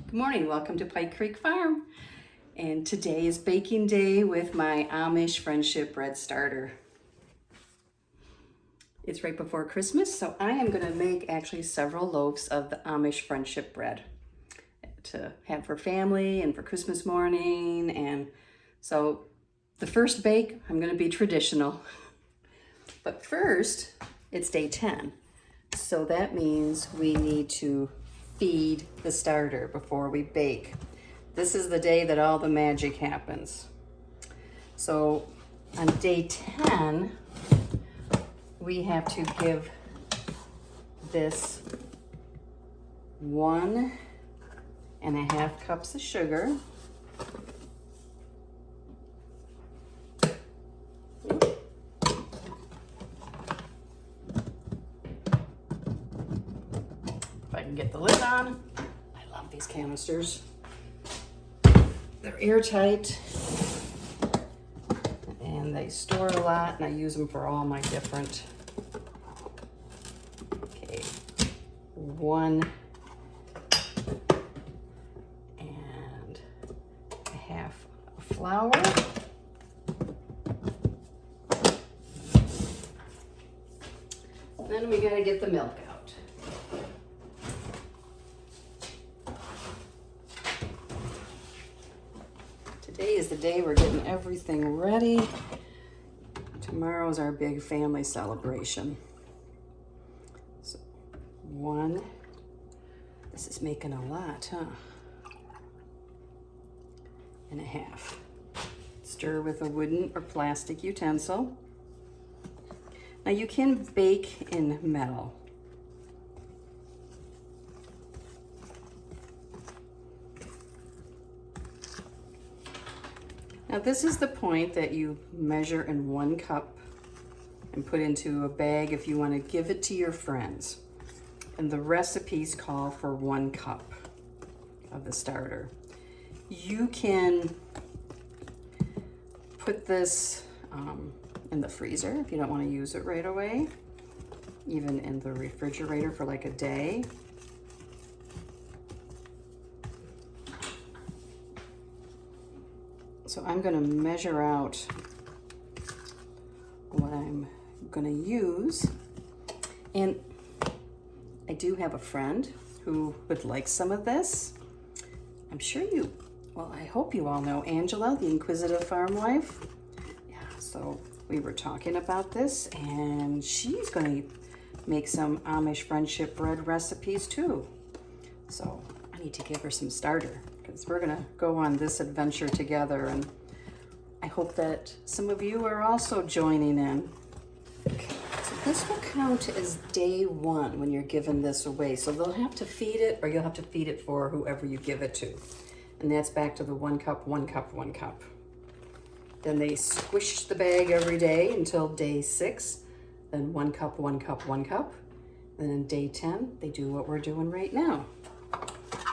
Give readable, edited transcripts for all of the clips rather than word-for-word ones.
Good morning, welcome to Pike Creek Farm. And today is baking day with my Amish Friendship Bread Starter. It's right before Christmas, so I am gonna make actually several loaves of the Amish Friendship Bread to have for family and for Christmas morning. And so the first bake, I'm gonna be traditional. But first, it's day 10. So that means we need to feed the starter before we bake. This is the day that all the magic happens. So on day 10, we have to give this 1.5 cups of sugar. If I can get the lid on. I love these canisters. They're airtight and they store a lot, and I use them for all my different. Okay, 1.5 of flour. Then we gotta get the milk out. Today is the day we're getting everything ready. Tomorrow's our big family celebration. So this is making a lot, huh? 1.5. Stir with a wooden or plastic utensil. Now you can bake in metal. Now this is the point that you measure in 1 cup and put into a bag if you want to give it to your friends. And the recipes call for 1 cup of the starter. You can put this in the freezer if you don't want to use it right away, even in the refrigerator for like a day. So I'm going to measure out what I'm going to use. And I do have a friend who would like some of this. I'm sure I hope you all know Angela, the inquisitive farm wife. Yeah, so we were talking about this, and she's going to make some Amish Friendship Bread recipes too. So I need to give her some starter, because we're gonna go on this adventure together, and I hope that some of you are also joining in. So this will count as day 1 when you're giving this away. So they'll have to feed it, or you'll have to feed it for whoever you give it to. And that's back to the 1 cup, 1 cup, 1 cup. Then they squish the bag every day until day 6. Then 1 cup, 1 cup, 1 cup. Then in day 10, they do what we're doing right now.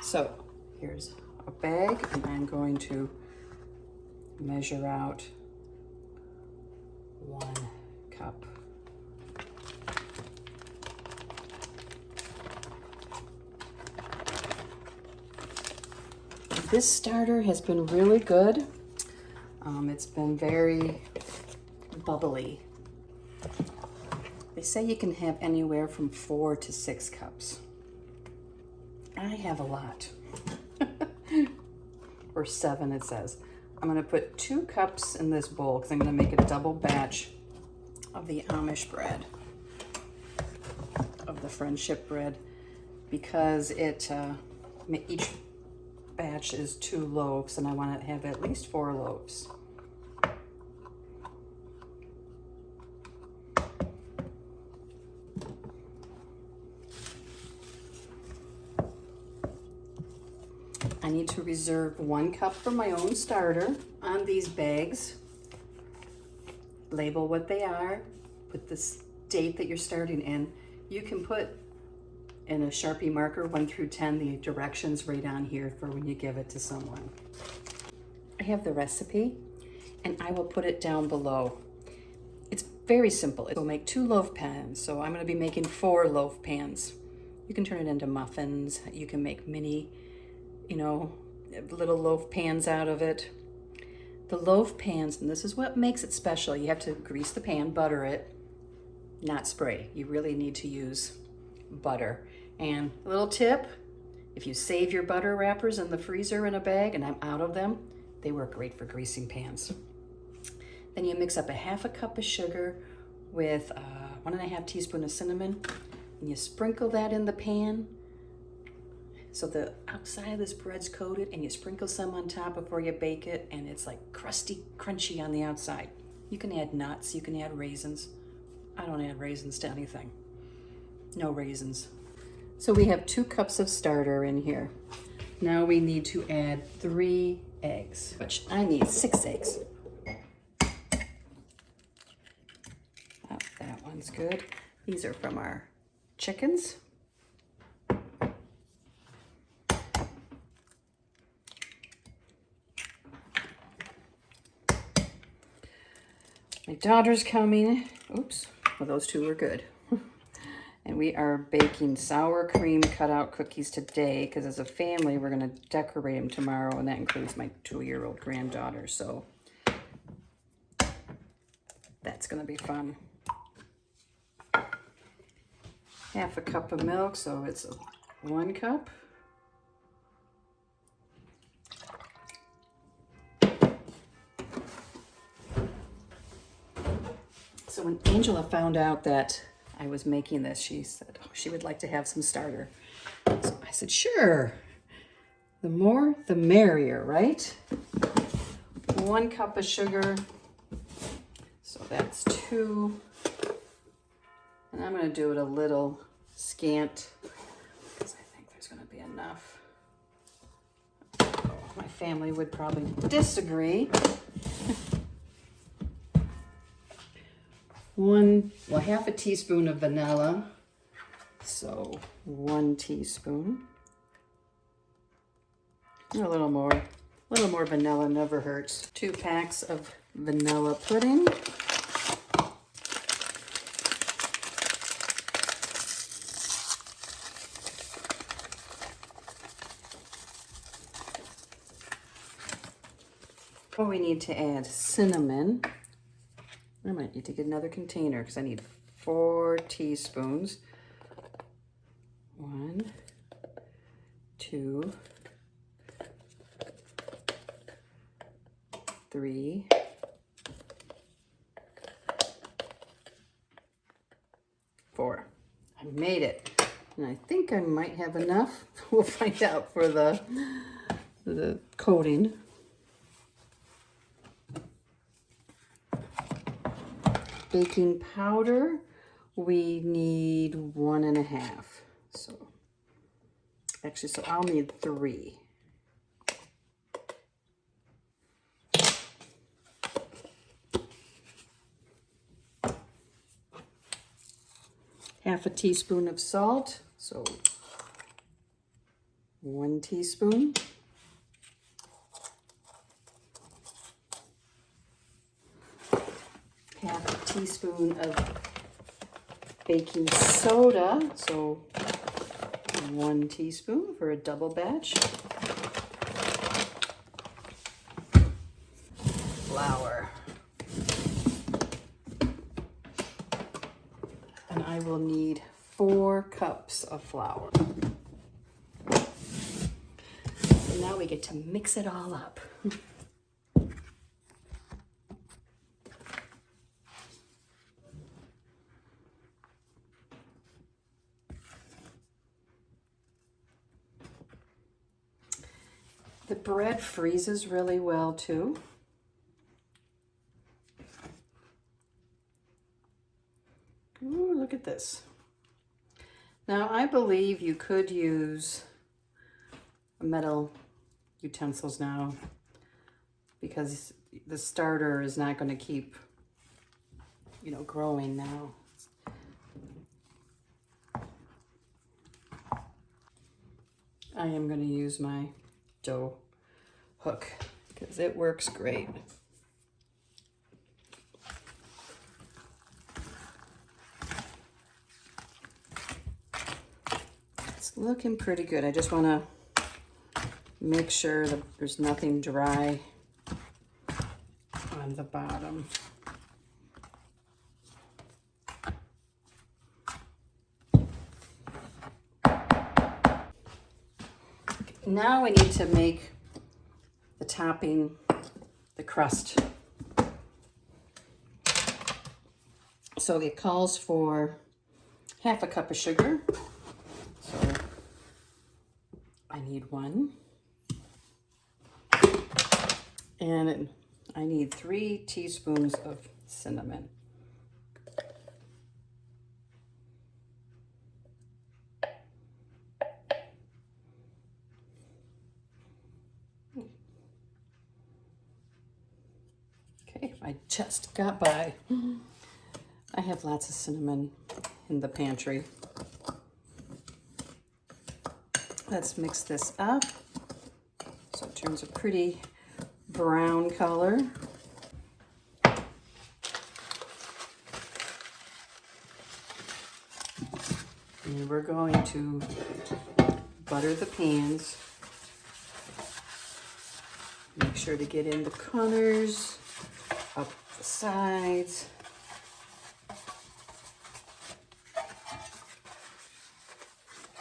So here's a bag, and I'm going to measure out 1 cup. This starter has been really good. It's been very bubbly. They say you can have anywhere from 4 to 6 cups. I have a lot. Or 7, it says. I'm gonna put 2 cups in this bowl because I'm gonna make a double batch of the Amish bread, of the friendship bread, because each batch is 2 loaves, and I want to have at least 4 loaves. I need to reserve 1 cup for my own starter on these bags. Label what they are, put the date that you're starting in. You can put in a Sharpie marker 1 through 10 the directions right on here for when you give it to someone. I have the recipe, and I will put it down below. It's very simple. It will make 2 loaf pans, so I'm going to be making 4 loaf pans. You can turn it into muffins. You can make mini you know, little loaf pans out of it. The loaf pans, and this is what makes it special, you have to grease the pan, butter it, not spray. You really need to use butter. And a little tip, if you save your butter wrappers in the freezer in a bag, and I'm out of them, they work great for greasing pans. Then you mix up a 1/2 cup of sugar with 1½ teaspoon of cinnamon, and you sprinkle that in the pan. So the outside of this bread's coated, and you sprinkle some on top before you bake it, and it's like crusty, crunchy on the outside. You can add nuts, you can add raisins. I don't add raisins to anything. No raisins. So we have 2 cups of starter in here. Now we need to add 3 eggs, which I need 6 eggs. Oh, that one's good. These are from our chickens. My daughter's coming. Oops, well, those 2 were good. And we are baking sour cream cutout cookies today because as a family, we're gonna decorate them tomorrow, and that includes my 2-year-old granddaughter, so that's gonna be fun. 1/2 cup of milk, so it's 1 cup. So when Angela found out that I was making this, she said she would like to have some starter. So I said, sure. The more, the merrier, right? 1 cup of sugar. So that's 2. And I'm going to do it a little scant because I think there's going to be enough. Oh, my family would probably disagree. 1/2 teaspoon of vanilla. So 1 teaspoon. A little more vanilla never hurts. 2 packs of vanilla pudding. Oh, we need to add cinnamon. I might need to get another container because I need 4 teaspoons. 1, 2, 3, 4. I made it. And I think I might have enough. We'll find out for the coating. Baking powder, we need 1½ So actually, so I'll need 3. Half a teaspoon of salt, so 1 teaspoon. Half a teaspoon of baking soda, so 1 teaspoon for a double batch. Flour. And I will need 4 cups of flour. So now we get to mix it all up. The bread freezes really well too. Ooh, look at this. Now I believe you could use metal utensils now because the starter is not going to keep, growing now. I am going to use my dough hook because it works great. It's looking pretty good. I just want to Make sure that there's nothing dry on the bottom. Now we need to make the topping, the crust. So it calls for 1/2 cup of sugar. So I need 1. And I need 3 teaspoons of cinnamon. Okay, I just got by. I have lots of cinnamon in the pantry. Let's mix this up so it turns a pretty brown color. And we're going to butter the pans. Make sure to get in the corners, up the sides.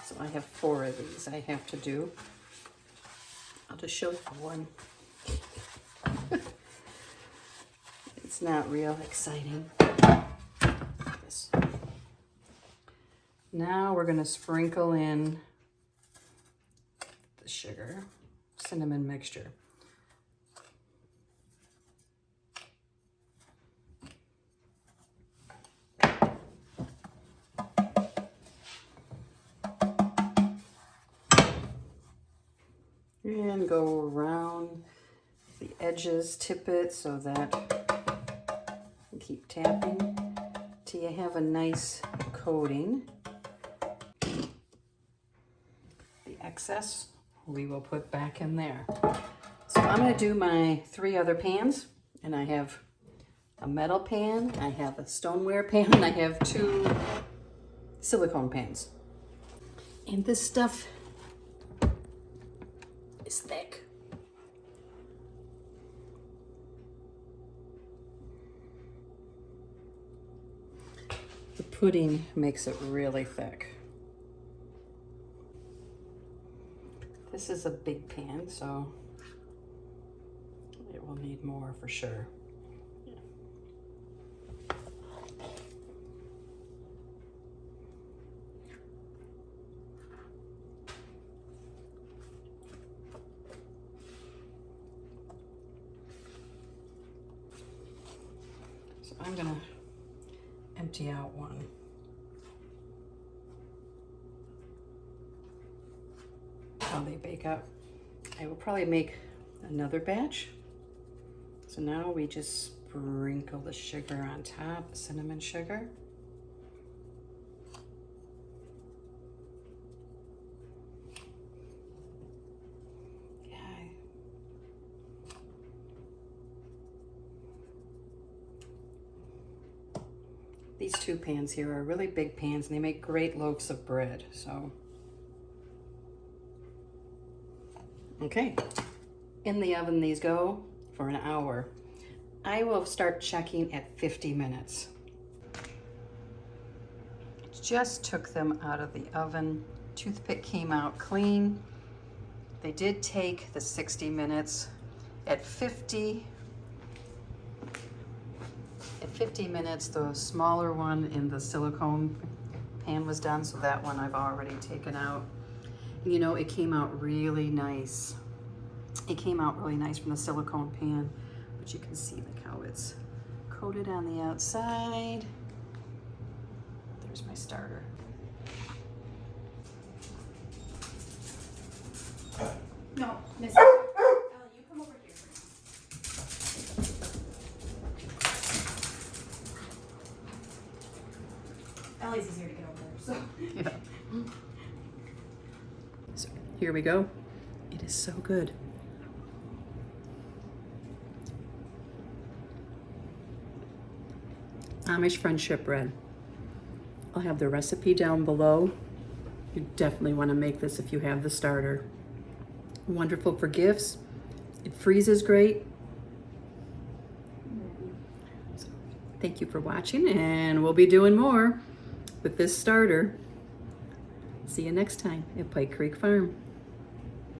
So I have 4 of these I have to do. I'll just show you one. It's not real exciting. Now we're going to sprinkle in the sugar, cinnamon mixture. And go around the edges, tip it so that you keep tapping till you have a nice coating. The excess we will put back in there. So I'm going to do my 3 other pans, and I have a metal pan, I have a stoneware pan, and I have 2 silicone pans. And this stuff is thick. The pudding makes it really thick. This is a big pan, so it will need more for sure. So I'm gonna empty out one. How they bake up. I will probably make another batch. So now we just sprinkle the sugar on top, the cinnamon sugar. Okay. These 2 pans here are really big pans, and they make great loaves of bread, so. Okay, in the oven these go for an hour. I will start checking at 50 minutes. Just took them out of the oven. Toothpick came out clean. They did take the 60 minutes. At 50 minutes, the smaller one in the silicone pan was done, so that one I've already taken out. You know, it came out really nice. It came out really nice from the silicone pan, but you can see like how it's coated on the outside. There's my starter. No, Miss. Ellie, you come over here. Ellie's easier to get over there, so. Yeah. So here we go. It is so good. Amish Friendship Bread. I'll have the recipe down below. You definitely want to make this if you have the starter. Wonderful for gifts. It freezes great. So, thank you for watching, and we'll be doing more with this starter. See you next time at Pike Creek Farm.